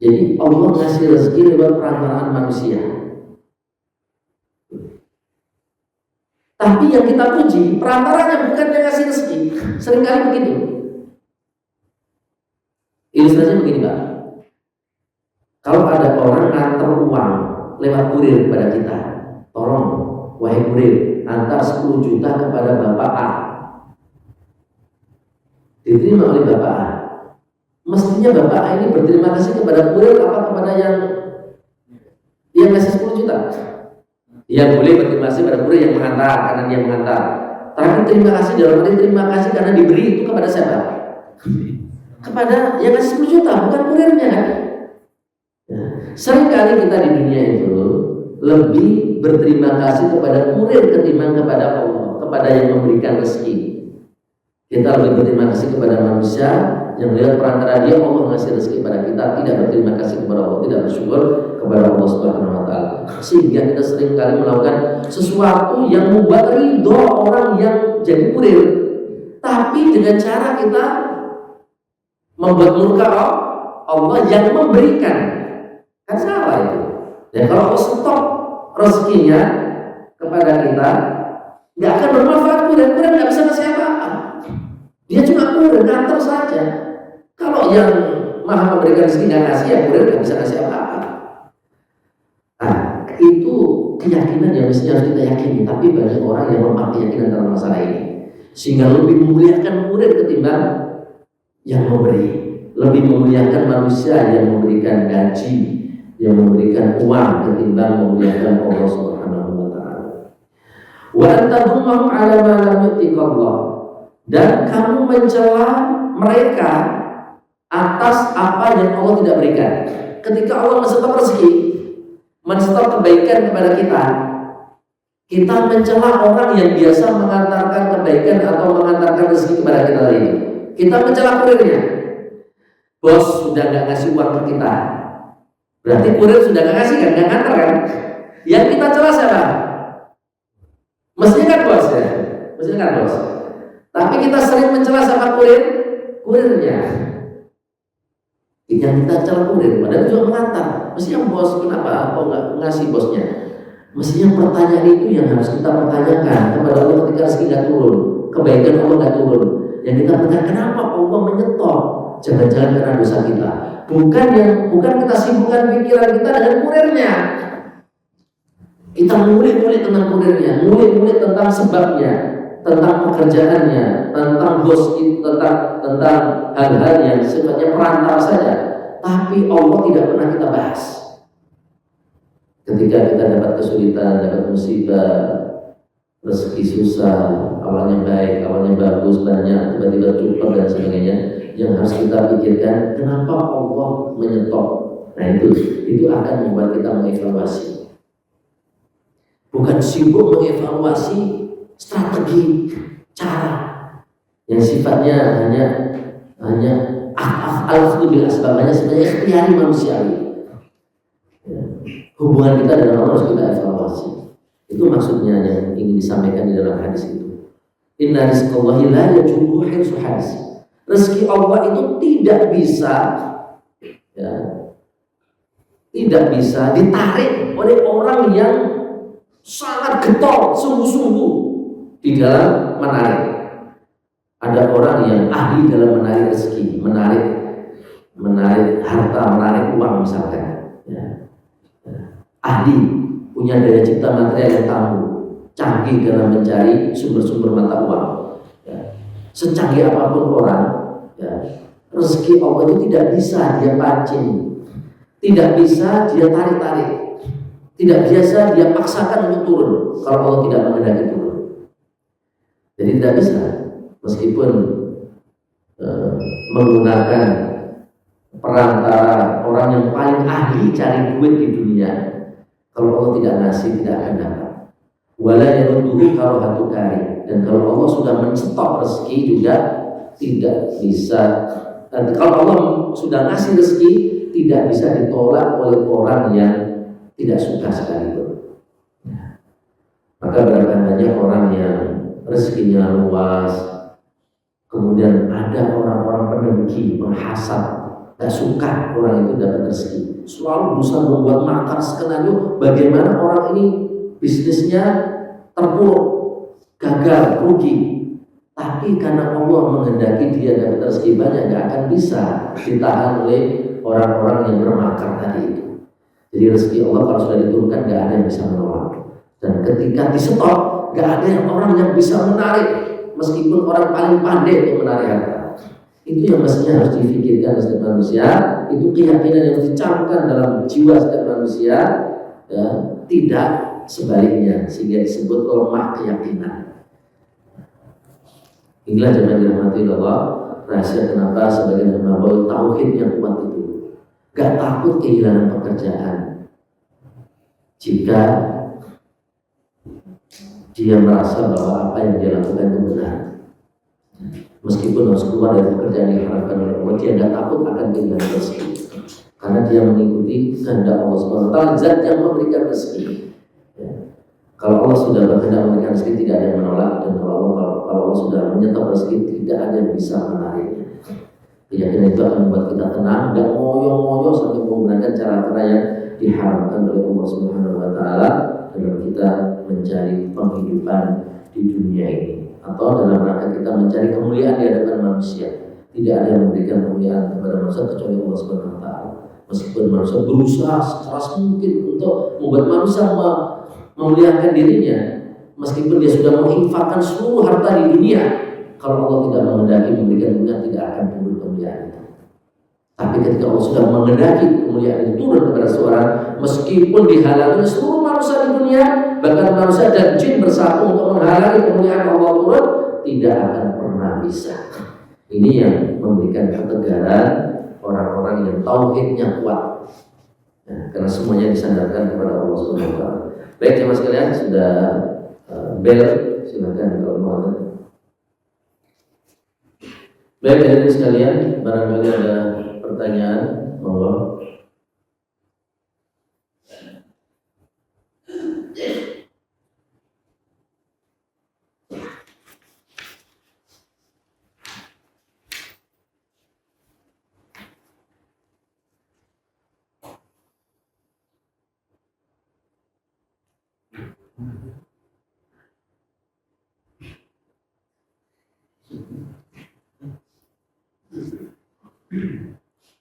Speaker 1: Jadi Allah ngasih rezeki lewat perantaraan manusia. Tapi yang kita puji perantaranya, bukan yang ngasih rezeki. Seringkali begitu. Ilustrasinya begini, Pak. Kalau ada orang ngantar uang lewat kurir kepada kita, tolong wahai kurir, antar 10 juta kepada Bapak A. Diterima oleh Bapak A. Mestinya Bapak A ini berterima kasih kepada kurir apa kepada yang kasih 10 juta? Ya boleh berterima kasih pada kurir yang mengantar karena dia mengantar. Tapi terima kasih dalam arti terima kasih karena diberi itu kepada siapa? Kepada yang kasih 10 juta, bukan kurirnya kan? Seringkali kita di dunia itu lebih berterima kasih kepada kurir ketimbang kepada Allah, kepada yang memberikan rezeki. Kita lebih berterima kasih kepada manusia yang melihat perantara dia Allah ngasih rezeki kepada kita, tidak berterima kasih kepada Allah, tidak bersyukur kepada Allah Subhanahu wa Ta'ala. Sehingga kita seringkali melakukan sesuatu yang membuat ridho orang yang jadi kurir, tapi dengan cara kita membuat murka Allah yang memberikan. Kan salah itu. Dan kalau Allah stop rezekinya kepada kita, nggak akan bermanfaat. Kurir nggak bisa ngasih apa-apa. Dia cuma kurir ngantar saja. Kalau yang maha memberikan rezeki nggak ngasih, ya kurir nggak bisa ngasih apa-apa. Nah, itu keyakinan yang mestinya harus kita yakini. Tapi banyak orang yang lemah keyakinan dalam masalah ini, sehingga lebih memuliakan kurir ketimbang yang memberi. Lebih memuliakan manusia yang memberikan gaji, yang memberikan uang ketimbang memuliakan Allah Subhanahu wa Ta'ala. Wa antahum ala ma lam yu'tiqallah. Dan kamu mencela mereka atas apa yang Allah tidak berikan. Ketika Allah menstop rezeki, menstop kebaikan kepada kita mencela orang yang biasa mengantarkan kebaikan atau mengantarkan rezeki kepada kita tadi. Kita mencela kurirnya. Bos sudah nggak ngasih uang ke kita, berarti kurir sudah nggak ngasih kan, nggak ngantar kan? Yang kita celah siapa? Mestinya kan bos ya, mestinya kan bos. Tapi kita sering mencela sama kurirnya. Yang kita celah kurir, padahal juga mengantar. Mestinya bos, kenapa kok nggak ngasih bosnya? Mestinya pertanyaan itu yang harus kita pertanyakan kepada Allah ketika rezeki nggak turun, kebaikan Allah nggak turun. Yang kita pertanyakan, kenapa Allah menyetop? Jangan-jangan karena dosa kita. Bukan kita sibukkan pikiran kita dengan kurirnya. Kita ngulik-ngulik tentang kurirnya, ngulik-ngulik tentang sebabnya, tentang pekerjaannya, tentang bos itu, tentang hal-hal yang sifatnya perantara saja. Tapi Allah tidak pernah kita bahas. Ketika kita dapat kesulitan, dapat musibah, rezeki susah, awalnya baik, awalnya bagus, banyak, tiba-tiba cukup dan sebagainya. Yang harus kita pikirkan, kenapa Allah menyetop? Nah itu akan membuat kita mengevaluasi. Bukan sibuk mengevaluasi strategi, cara yang sifatnya hanya al-khudul asbabnya sebenarnya ikhtiari manusiawi. Ya. Hubungan kita dengan Allah harus kita evaluasi. Itu maksudnya yang ingin disampaikan di dalam hadis itu. Inna rizqallahi la yajubu hirsu hadis. Rezeki Allah itu tidak bisa, ya, tidak bisa ditarik oleh orang yang sangat getol, sungguh-sungguh di dalam menarik. Ada orang yang ahli dalam menarik rezeki, menarik harta, menarik uang misalkan, ya. Ahli, punya daya cipta material yang tangguh, canggih dalam mencari sumber-sumber mata uang, ya. Secanggih apapun orang, ya, rezeki Allah itu tidak bisa dia pancing, tidak bisa dia tarik-tarik, tidak biasa dia paksakan untuk turun kalau Allah tidak menghendaki turun. Jadi tidak bisa, meskipun menggunakan perantara orang yang paling ahli cari duit di dunia, kalau Allah tidak ngasih tidak akan dapat. Wala yarudduhu karahatu kari, dan kalau Allah sudah menstop rezeki juga tidak bisa. Dan kalau Allah sudah ngasih rezeki tidak bisa ditolak oleh orang yang tidak suka sekalipun. Maka berapa banyak orang yang rezekinya luas, kemudian ada orang-orang pendengki, penghasad, tak suka orang itu dapat rezeki, selalu berusaha membuat makar skenario bagaimana orang ini bisnisnya terpuruk, gagal, rugi. Tapi karena Allah menghendaki dia dapat rezeki banyak, gak akan bisa ditahan oleh orang-orang yang bermakar tadi itu. Jadi rezeki Allah kalau sudah diturunkan gak ada yang bisa menolak. Dan ketika di stop, gak ada orang yang bisa menarik, meskipun orang paling pandai untuk menarik harta. Itu yang mestinya harus difikirkan setiap manusia. Itu keyakinan yang dicamkan dalam jiwa setiap manusia, ya, tidak sebaliknya, sehingga disebut lemah keyakinan. Inilah jemaah dirahmati Allah, rahasia kenapa sebagian ulama tauhid yang kuat itu gak takut kehilangan pekerjaan jika dia merasa bahwa apa yang dia lakukan itu benar. Meskipun harus keluar dari pekerjaan yang diharapkan oleh Allah, dia gak takut akan kehilangan rezeki, karena dia mengikuti kehendak Allah SWT, zat yang memberikan rezeki. Kalau Allah sudah berkehendak memberikan rezeki, tidak ada yang menolak. Dan kalau Allah sudah menyetop rezeki, tidak ada yang bisa menariknya. Keyakinan itu akan membuat kita tenang dan ngoyo-ngoyo sampai menggunakan cara-cara yang diharamkan oleh Allah Subhanahu Wa Taala dalam kita mencari penghidupan di dunia ini, atau dalam rangka kita mencari kemuliaan di hadapan manusia. Tidak ada yang memberikan kemuliaan kepada manusia kecuali Allah Subhanahu Wa Taala. Meskipun manusia berusaha sekeras mungkin untuk membuat manusia memuliakan dirinya, meskipun dia sudah menginfakkan seluruh harta di dunia, kalau Allah tidak menghendaki memberikan kemuliaan, tidak akan turun kemuliaan itu. Tapi ketika Allah sudah menghendaki kemuliaan itu turun kepada seorang, meskipun dihalangi seluruh manusia di dunia, bahkan manusia dan jin bersatu untuk menghalangi kemuliaan Allah turun, tidak akan pernah bisa. Ini yang memberikan ketegaran orang-orang yang tauhidnya kuat, nah, karena semuanya disandarkan kepada Allah Subhanahu Wa Taala. Baik jemaah sekalian, sudah bel, silakan kalau mau. Baik hadirin sekalian, barangkali ada pertanyaan, monggo.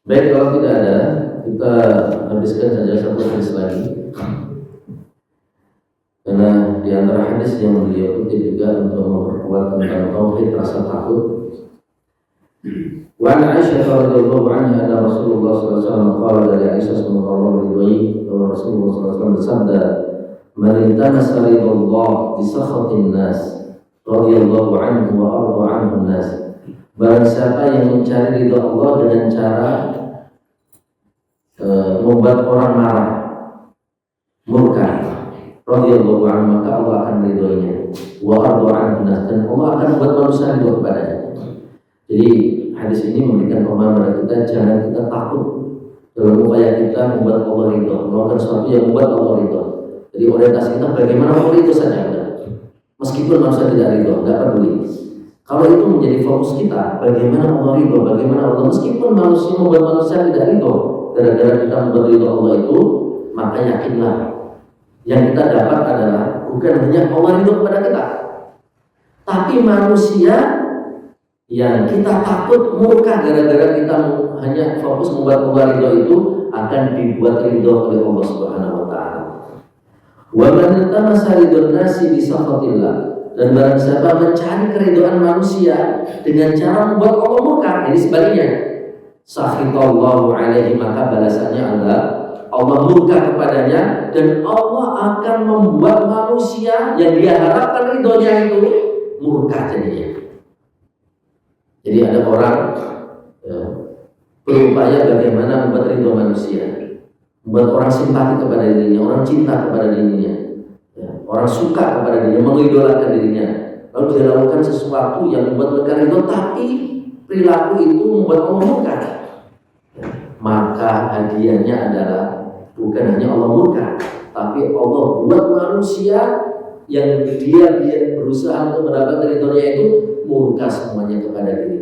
Speaker 1: Baik, kalau tidak ada, kita habiskan saja satu hadis lagi. Karena di antara hadis yang beliau kutip juga untuk memperkuat tentang tauhid rasa takut. Wa an Aisyah radhiyallahu anha anna Rasulullah sallallahu alaihi wasallam qala dari Aisyah radhiyallahu anha bahwa Rasulullah sallallahu alaihi wasallam bersabda, "Man iltamasa ridallah bi sakhatin nas radhiyallahu anhu wa arda anhu nas." Barang siapa yang mencari ridha Allah dengan cara membuat orang marah, murka, radhiyallahu anhu, maka Allah akan meridhoinya. Wa arda anhu nas, dan Allah akan membuat manusia ridho kepadanya. Jadi hadis ini memberikan pemahaman kepada kita, jangan kita takut dalam upaya kita membuat Allah ridho, melakukan sesuatu yang membuat Allah ridho. Jadi orientasi kita bagaimana Allah ridho saja, meskipun manusia tidak ridho, nggak peduli. Kalau itu menjadi fokus kita, bagaimana Allah ridho, bagaimana Allah, meskipun manusia membuat manusia tidak ridho, gara-gara kita membuat ridho Allah itu, maka yakinlah yang kita dapat adalah bukan hanya Allah ridho kepada kita, tapi manusia yang kita takut murka gara-gara kita hanya fokus membuat Allah ridho itu akan dibuat ridho oleh Allah Subhanahu wa taala. Wa man tamasa ridwan nasi bi sakhatillah, dan barang siapa mencari keridhaan manusia dengan cara membuat Allah murka, ini sebaliknya. Sakhitallahu alaihi, maka balasannya adalah Allah murka kepadanya, dan Allah akan membuat manusia yang dia harapkan ridhonya itu murka jadinya. Jadi ada orang berupaya bagaimana membuat ridho manusia, membuat orang simpati kepada dirinya, orang cinta kepada dirinya, orang suka kepada dirinya, mengidolakan dirinya. Lalu dia lakukan sesuatu yang membuat mereka ridho, tapi perilaku itu membuat Allah murka. Maka hadiahnya adalah bukan hanya Allah murka, tapi Allah buat manusia yang dia berusaha untuk mendapatkan ridhonya itu murka semuanya kepada dirinya.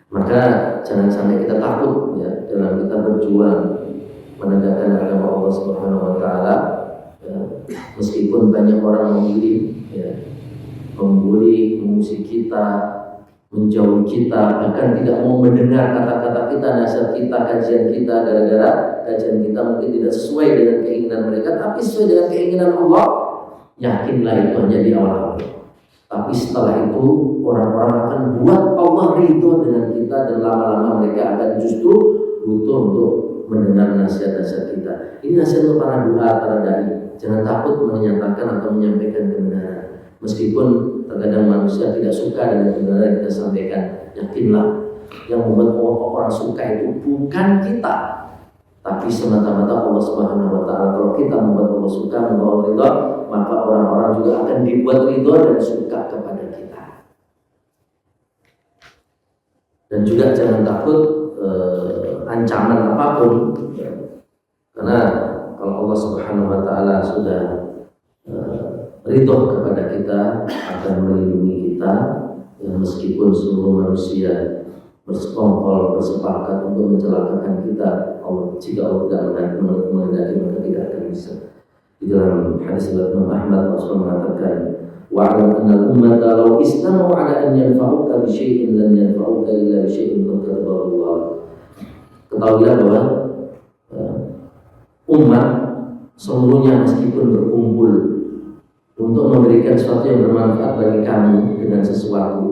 Speaker 1: Maka jangan sampai kita takut ya dalam kita berjuang menegakkan agama Allah Subhanahu wa taala. Meskipun banyak orang membuli, mengusik kita, menjauhi kita, bahkan tidak mau mendengar kata-kata kita, nasihat kita, kajian kita, gara-gara kajian kita mungkin tidak sesuai dengan keinginan mereka, tapi sesuai dengan keinginan Allah, yakinlah itu hanya di awal. Tapi setelah itu orang-orang akan buat Allah ridho dengan kita, dan lama-lama mereka akan justru butuh untuk mendengar nasihat-nasihat kita. Ini nasihat untuk para duha, para dai. Jangan takut menyatakan atau menyampaikan kebenaran. Meskipun terkadang manusia tidak suka dengan kebenaran yang kita sampaikan, yakinlah yang membuat orang suka itu bukan kita, tapi semata-mata Allah Subhanahu wa taala. Kalau kita membuat Allah suka, membawa ridho, maka orang-orang juga akan dibuat ridho dan suka kepada kita. Dan juga jangan takut ancaman apapun, karena kalau Allah Subhanahu wa taala sudah ridho kepada kita, akan melindungi kita, meskipun seluruh manusia bersekongkol, bersepakat untuk mencelakakan kita, jika Allah tidak menghendaki, maka tidak akan bisa. Di dalam hadis Imam Ahmad, Rasulullah mengatakan, wa'alam anna al-ummata law istamu ala an yanfa'uka bi syai'in lan yanfa'uka illa bi syai'in qad katabahu Allah. Ketahuilah bahwa umat seluruhnya meskipun berkumpul untuk memberikan sesuatu yang bermanfaat bagi kamu dengan sesuatu,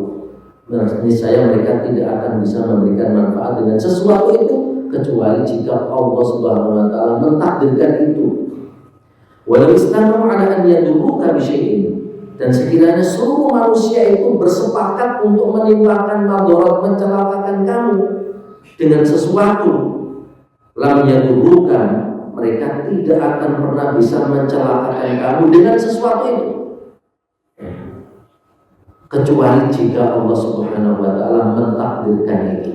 Speaker 1: niscaya mereka tidak akan bisa memberikan manfaat dengan sesuatu itu kecuali jika Allah Subhanahu wa taala mentakdirkan itu. Walau istanamu ala an yadurruka bi syai'in, dan sekiranya seluruh manusia itu bersepakat untuk menimpakan madarat, mencelakakan kamu dengan sesuatu, lam yadurruka, mereka tidak akan pernah bisa mencelakakan kamu dengan sesuatu itu, kecuali jika Allah Subhanahu wa taala mentakdirkan itu.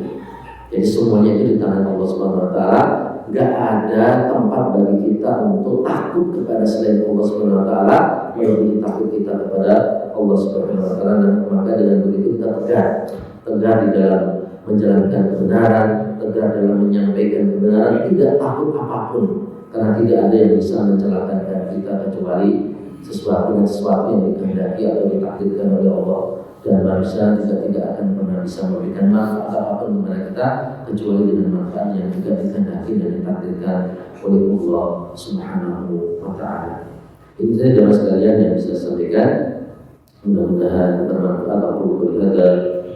Speaker 1: Jadi semuanya itu di tangan Allah Subhanahu wa taala. Gak ada tempat bagi kita untuk takut kepada selain Allah Subhanahu wa taala, melebihi takut kita kepada Allah Subhanahu wa taala. Dan maka dengan begitu kita tegar di dalam menjalankan kebenaran, tegar dalam menyampaikan kebenaran, tidak takut apapun, karena tidak ada yang bisa mencelakakan kita kecuali sesuatu yang dikehendaki atau ditakdirkan oleh Allah. Dan manusia juga tidak akan pernah bisa memberikan manfaat apapun kepada kita kecuali dengan manfaat yang juga dikehendaki dan ditakdirkan oleh Allah Subhanahu wa taala. Ini saja jamaah sekalian yang bisa saya sampaikan. Mudah-mudahan bermanfaat. Aku berkata,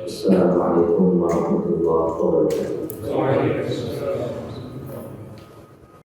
Speaker 1: Assalamualaikum warahmatullahi wabarakatuh.